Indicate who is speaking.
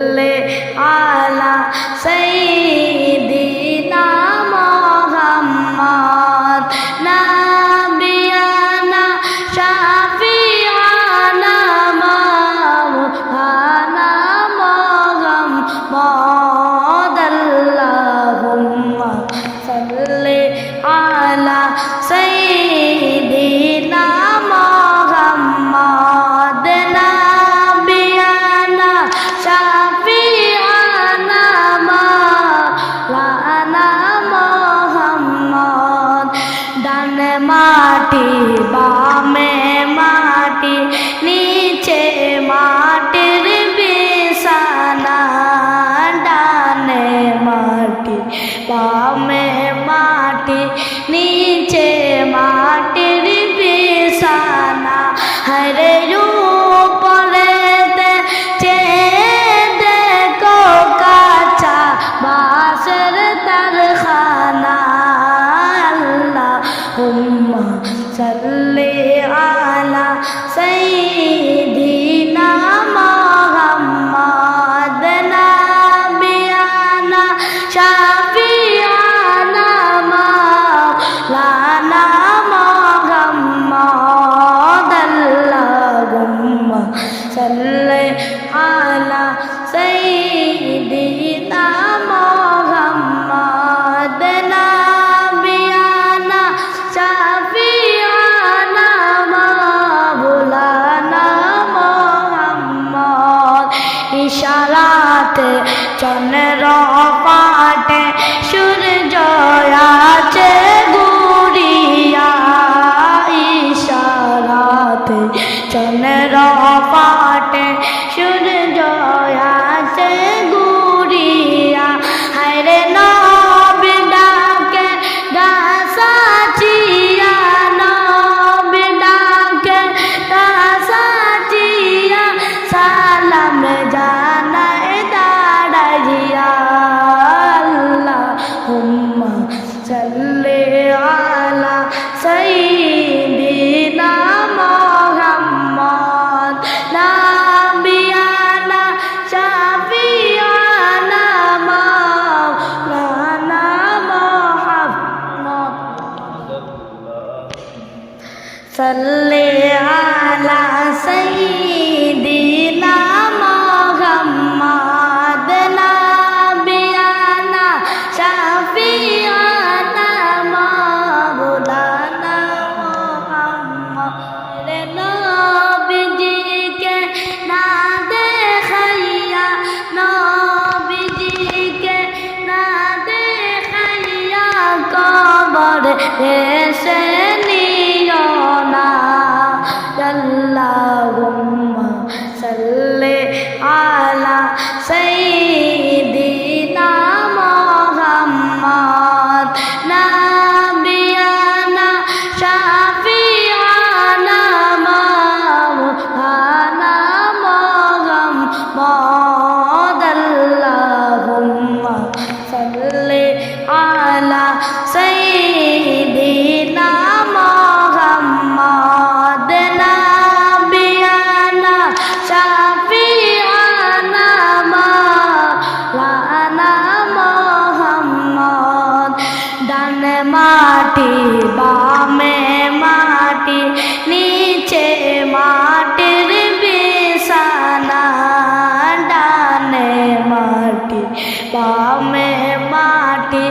Speaker 1: আলা সাইয়্যিদিনা মুহাম্মদ নাবিয়ানা শাফিআনা মাওলানা মুহাম্মদ আল্লাহুম্মা সাল্লি আলা সাইয়্যিদিনা মুহাম্মদ নাবিয়ানা শাফিআনা মাওলানা মুহাম্মদ ডানে মাটি বামে মাটি নিচে মাটির বিছানা ডানে মাটি বামে মাটি নিচে মাটির বিছানা হরে উপরেতে চেয়ে দেখো কাঁচা বাঁশের তারখানা আল্লাহুম্মা সাল্লি আলা সাইয়্যিদিনা মুহাম্মদ নাবিয়ানা শাফিআনা মাওলানা মুহাম্মদ আল্লাহুম্মা সাল্লি আলা সাইয়্যিদিনা মুহাম্মদ নাবিয়ানা শাফিআনা মাওলানা মুহাম্মদ ইশারাতে চন্দ্র পাটে সূর্য আছে ঘুরিয়া ইশারাতে চন্দ্র পাটে সূর্য আছে ঘুরিয়া হায়রে নবী ডাকে গাছাচিয়া নবী ডাকে গাছাচিয়া সালাম জানায় দাঁড়াইয়া আল্লাহুম্মা সাল্লি আলা সাইয়্যিদিনা মুহাম্মদ নাবিয়ানা শাফিআনা মাওলানা মুহাম্মদ সাল্লি আলা সাইয়্যিদিনা মুহাম্মদ নাবিয়ানা শাফিআনা মাওলানা মুহাম্মদ নবীজিকে না দেখাইয়া নবীজিকে না দেখাইয়া কবর এসে নিও না আল্লাহুম্মা সাল্লি আলা সাইয়্যিদিনা মুহাম্মদ নাবিয়ানা শাফিআনা মাওলানা মুহাম্মদ আল্লাহুম্মা সাল্লি আলা সাইয়্যিদিনা মুহাম্মদ নাবিয়ানা শাফিআনা মাওলানা মুহাম্মদ ডানে মাটি বামে মাটি নিচে মাটির বিছানা ডানে মাটি বামে মাটি